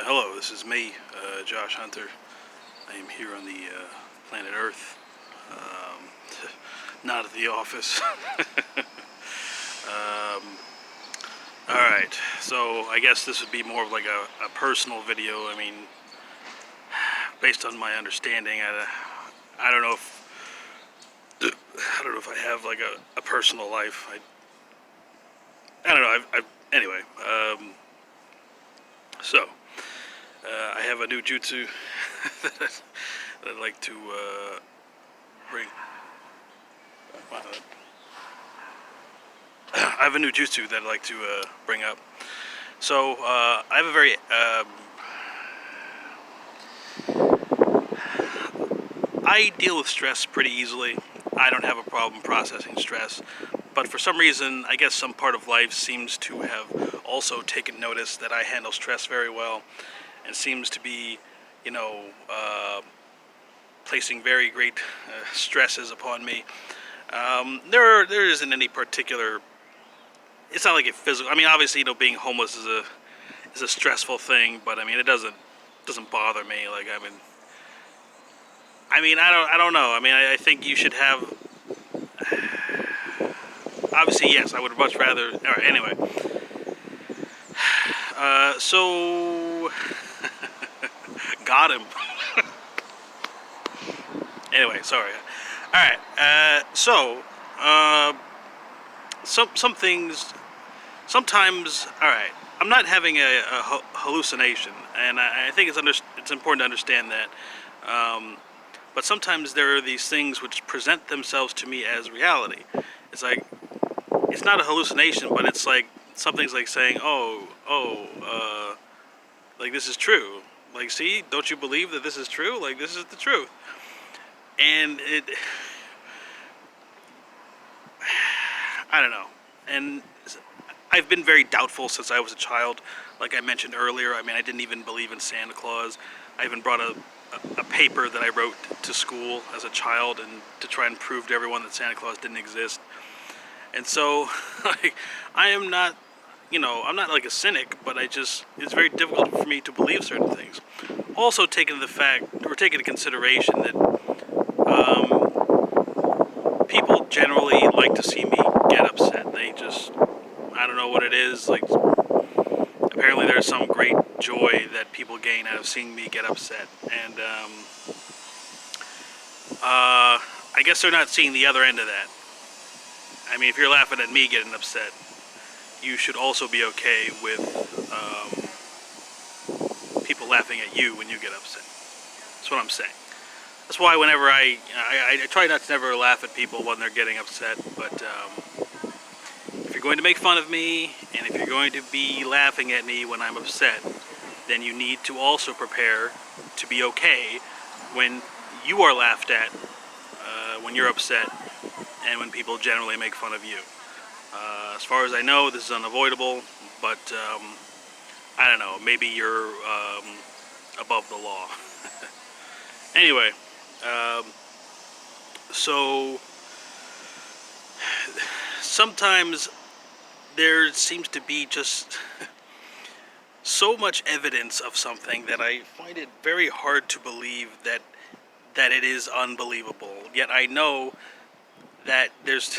Hello, this is me, Josh Hunter. I am here on the planet Earth, not at the office. Alright, so I guess this would be more of like a personal video. I mean, based on my understanding, I don't know if I have like a personal life. I don't know. Anyway. So I have a new jutsu that I'd like to bring. I have a new jutsu that I'd like to bring up. So I have a very I deal with stress pretty easily. I don't have a problem processing stress, but for some reason, I guess some part of life seems to have also taken notice that I handle stress very well, and seems to be, placing very great stresses upon me. There isn't any particular. It's not like a physical. I mean, obviously, being homeless is a stressful thing, but I mean, it doesn't bother me. Like, I don't know. I mean, I think you should have. Obviously, yes, I would much rather. All right, anyway. So got him. Anyway, sorry. All right. Some things. Sometimes, all right. I'm not having a hallucination, and I think it's important to understand that. But sometimes there are these things which present themselves to me as reality. It's like, it's not a hallucination, but it's like, something's like saying, like, this is true. Like, see, don't you believe that this is true? Like, this is the truth. And I don't know. And I've been very doubtful since I was a child. Like I mentioned earlier, I mean, I didn't even believe in Santa Claus. I even brought a paper that I wrote to school as a child, and to try and prove to everyone that Santa Claus didn't exist. And so, like, I am not, I'm not like a cynic, but it's very difficult for me to believe certain things. Also, taking into consideration that people generally like to see me get upset. I don't know what it is. Like, apparently there's some great joy that people gain out of seeing me get upset, and I guess they're not seeing the other end of that. I mean, if you're laughing at me getting upset, you should also be okay with people laughing at you when you get upset. That's what I'm saying. That's why whenever I try not to never laugh at people when they're getting upset, but if you're going to make fun of me, and if you're going to be laughing at me when I'm upset, then you need to also prepare to be okay when you are laughed at, when you're upset, and when people generally make fun of you. As far as I know, this is unavoidable, but I don't know, maybe you're above the law. Anyway, so sometimes there seems to be just so much evidence of something that I find it very hard to believe that it is unbelievable. Yet I know that there's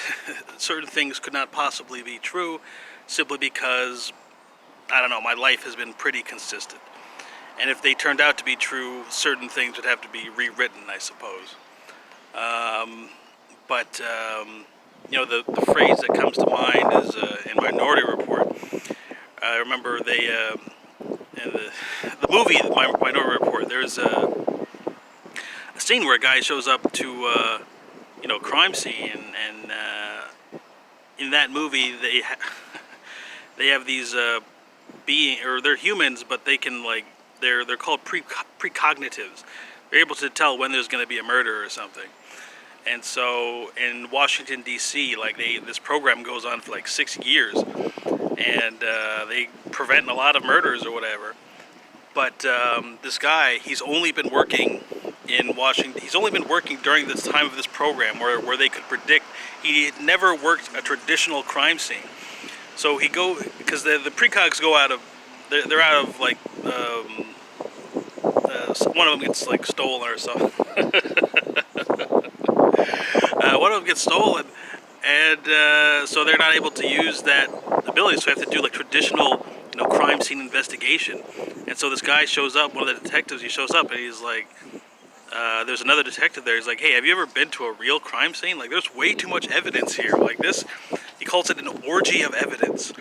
certain things could not possibly be true, simply because, I don't know, my life has been pretty consistent. And if they turned out to be true, certain things would have to be rewritten, I suppose. The phrase that comes to mind is in Minority Report. I remember in the movie Minority Report, there's a scene where a guy shows up to crime scene, and in that movie they have these they're humans, but they can, like, they're called precognitives. They're able to tell when there's going to be a murder or something. And so in Washington D.C., like, this program goes on for like 6 years, and they prevent a lot of murders or whatever. But this guy, he's only been working in Washington. He's only been working during this time of this program where they could predict. He had never worked a traditional crime scene. So because the precogs go out of they're out of like one of them gets like stolen or something. One of them gets stolen, and so they're not able to use that ability. So they have to do like traditional, crime scene investigation. And so this guy shows up, one of the detectives. He shows up, and he's like, there's another detective there. He's like, hey, have you ever been to a real crime scene? Like, there's way too much evidence here. Like this, he calls it an orgy of evidence.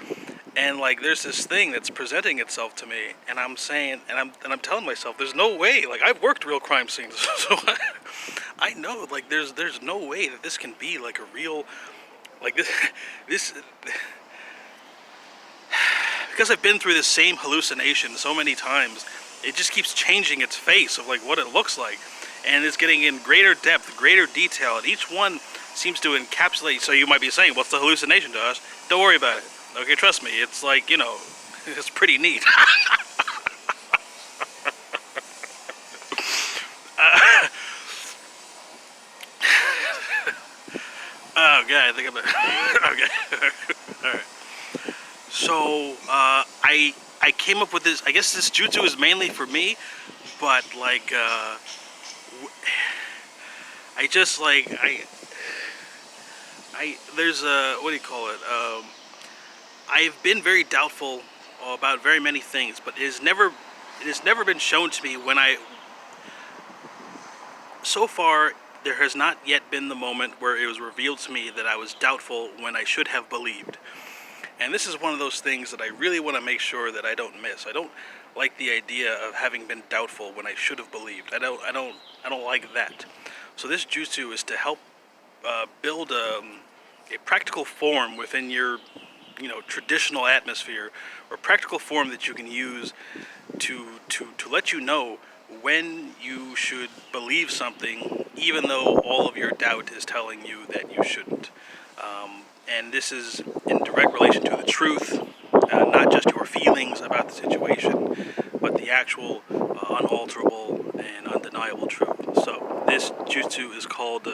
And like, there's this thing that's presenting itself to me, and I'm saying, and I'm telling myself, there's no way. Like, I've worked real crime scenes, so I know, like, there's no way that this can be like a real, like this, because I've been through this same hallucination so many times. It just keeps changing its face of like what it looks like, and it's getting in greater depth, greater detail, and each one seems to encapsulate. So you might be saying, what's the hallucination, Josh? Don't worry about it. Okay, trust me, it's like, it's pretty neat. Oh god, I think I'm okay. Alright. So I came up with this. I guess this jutsu is mainly for me, but like I just like I there's a, what do you call it? I've been very doubtful about very many things, but it has never been shown to me when so far there has not yet been the moment where it was revealed to me that I was doubtful when I should have believed. And this is one of those things that I really want to make sure that I don't miss. I don't like the idea of having been doubtful when I should have believed. I don't like that. So this jutsu is to help build a practical form within your, traditional atmosphere, or practical form that you can use to let you know when you should believe something, even though all of your doubt is telling you that you shouldn't. And this is in direct relation to the truth, not just your feelings about the situation, but the actual unalterable and undeniable truth. So this jutsu is called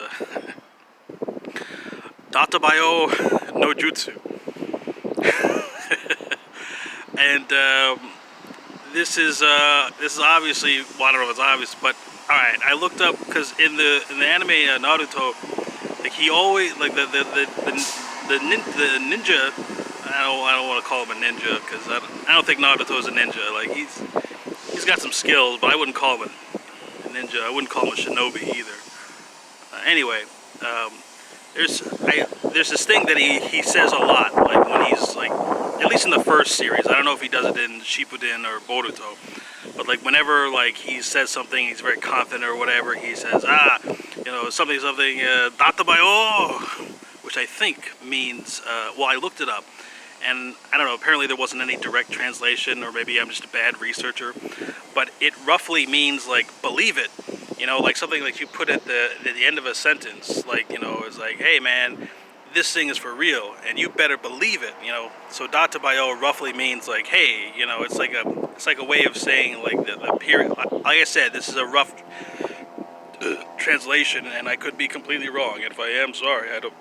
Databayo no Jutsu. And this is obviously, well, I don't know if it's obvious, but all right, I looked up because in the anime Naruto, like he always like the ninja. I don't want to call him a ninja because I don't think Naruto is a ninja. Like he's got some skills, but I wouldn't call him a ninja. I wouldn't call him a shinobi either. Anyway, um, there's this thing that he says a lot, like when he's like, at least in the first series. I don't know if he does it in Shippuden or Boruto, but like whenever like he says something, he's very confident or whatever. He says something databayo, which I think means well, I looked it up, and I don't know. Apparently there wasn't any direct translation, or maybe I'm just a bad researcher, but it roughly means like believe it. Like something like you put at the end of a sentence, like, it's like, hey man, this thing is for real, and you better believe it. So databayo roughly means like, hey, it's like a way of saying like the period. Like I said, this is a rough translation, and I could be completely wrong. And if I am, sorry, I don't.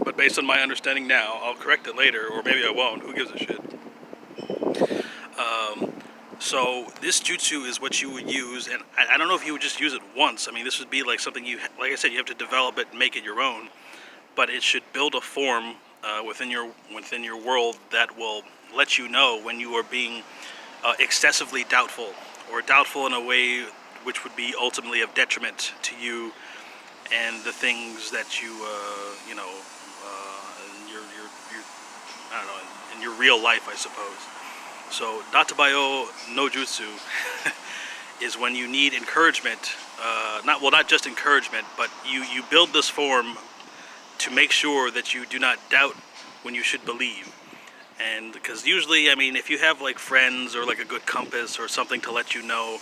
But based on my understanding now, I'll correct it later, or maybe I won't. Who gives a shit? So this jutsu is what you would use, and I don't know if you would just use it once. I mean, this would be like something like I said, you have to develop it and make it your own. But it should build a form within your world that will let you know when you are being excessively doubtful, or doubtful in a way which would be ultimately of detriment to you and the things that you in your I don't know, in your real life, I suppose. So databayo no jutsu is when you need encouragement, not just encouragement, but you build this form to make sure that you do not doubt when you should believe. And because usually, I mean, if you have like friends or like a good compass or something to let you know,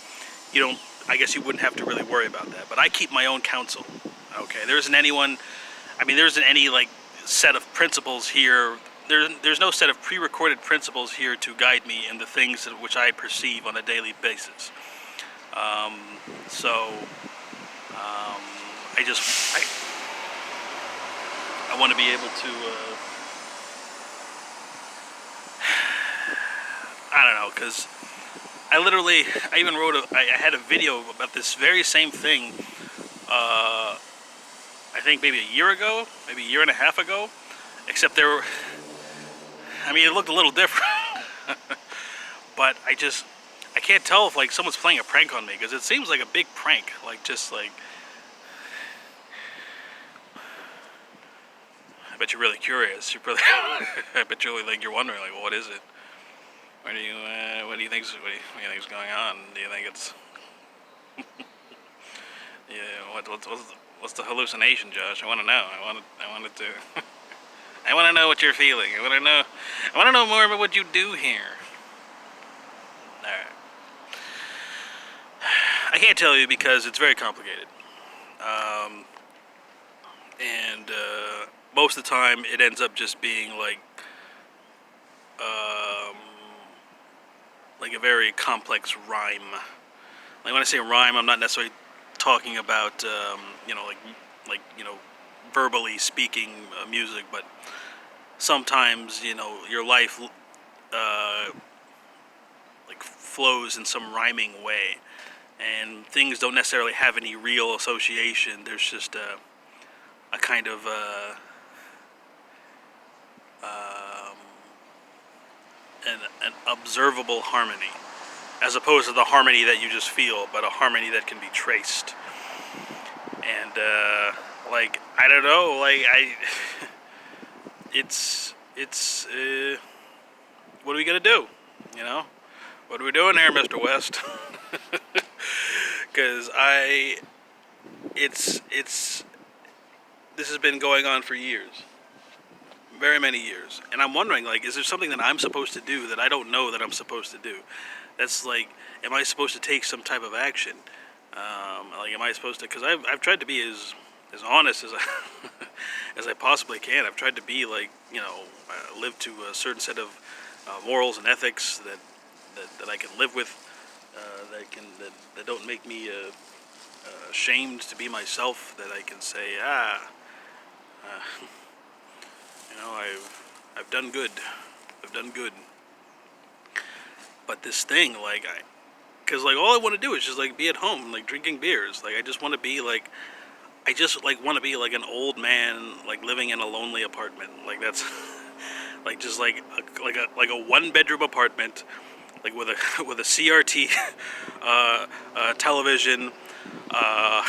I guess you wouldn't have to really worry about that. But I keep my own counsel. Okay, there isn't any like set of principles here. There's no set of pre-recorded principles here to guide me in the things which I perceive on a daily basis. So I want to be able to I don't know, because I even I had a video about this very same thing, I think maybe a year ago, maybe a year and a half ago, except I mean, it looked a little different, but I can't tell if like someone's playing a prank on me, because it seems like a big prank, like just like, I bet you're really curious. I bet you're like, you're wondering like, well, what is it? What do you think's going on? Do you think it's yeah? What's the hallucination, Josh? I want to know. I wanted to. I want to know what you're feeling. I want to know more about what you do here. All right. I can't tell you because it's very complicated. And most of the time it ends up just being like a very complex rhyme. Like when I say rhyme, I'm not necessarily talking about verbally speaking music, but sometimes your life like flows in some rhyming way, and things don't necessarily have any real association. There's just a kind of an observable harmony, as opposed to the harmony that you just feel, but a harmony that can be traced. And like, I don't know, like it's what are we gonna do? What are we doing here, Mr. West? Because this has been going on for years, very many years, and I'm wondering, like, is there something that I'm supposed to do that I don't know that I'm supposed to do? That's like, am I supposed to take some type of action? Like, am I supposed to? Because I've tried to be as honest as as I possibly can. I've tried to be like, live to a certain set of morals and ethics that I can live with, that don't make me ashamed to be myself. That I can say, I've done good. I've done good. But this thing, like, because like all I want to do is just like be at home, like drinking beers. Like I just want to be like, want to be like an old man, like living in a lonely apartment. Like that's like just like a 1-bedroom apartment, like with a CRT television, a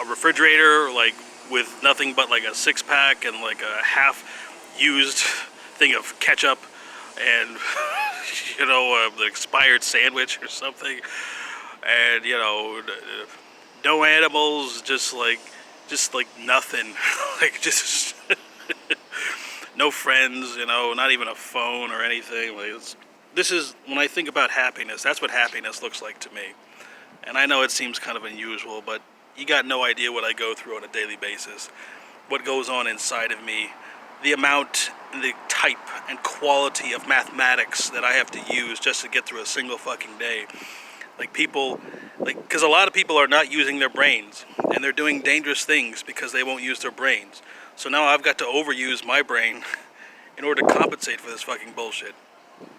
refrigerator, like with nothing but like a 6-pack and like a half-used thing of ketchup, and the expired sandwich or something, and no animals, just like nothing, like just no friends, not even a phone or anything. Like this is when I think about happiness. That's what happiness looks like to me. And I know it seems kind of unusual, but you got no idea what I go through on a daily basis, what goes on inside of me, the amount and the type and quality of mathematics that I have to use just to get through a single fucking day. Like people, because a lot of people are not using their brains, and they're doing dangerous things because they won't use their brains. So now I've got to overuse my brain in order to compensate for this fucking bullshit.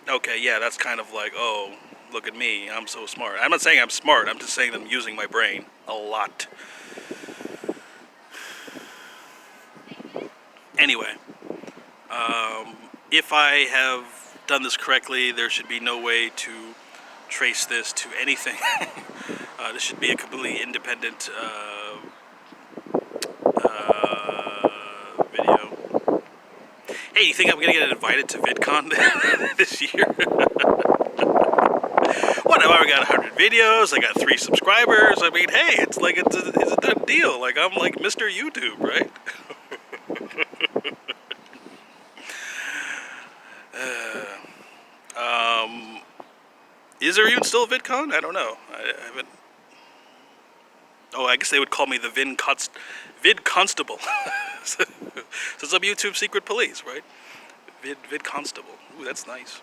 Okay, yeah, that's kind of like, oh, look at me, I'm so smart. I'm not saying I'm smart, I'm just saying I'm using my brain a lot. Anyway, if I have done this correctly, there should be no way to trace this to anything. This should be a completely independent video. Hey, you think I'm gonna get invited to VidCon this year? What, I've already got 100 videos, I got 3 subscribers. I mean, hey, it's a done deal. Like, I'm like Mr. YouTube, right? Is there even still a VidCon? I don't know. I haven't. Oh, I guess they would call me the Vid Constable. So I'm YouTube secret police, right? Vid Constable. Ooh, that's nice.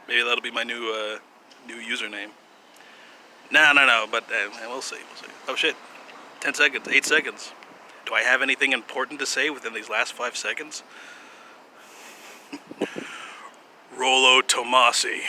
Maybe that'll be my new username. No. But we'll see. Oh shit. 10 seconds. 8 seconds. Do I have anything important to say within these last 5 seconds? Rollo Tomasi.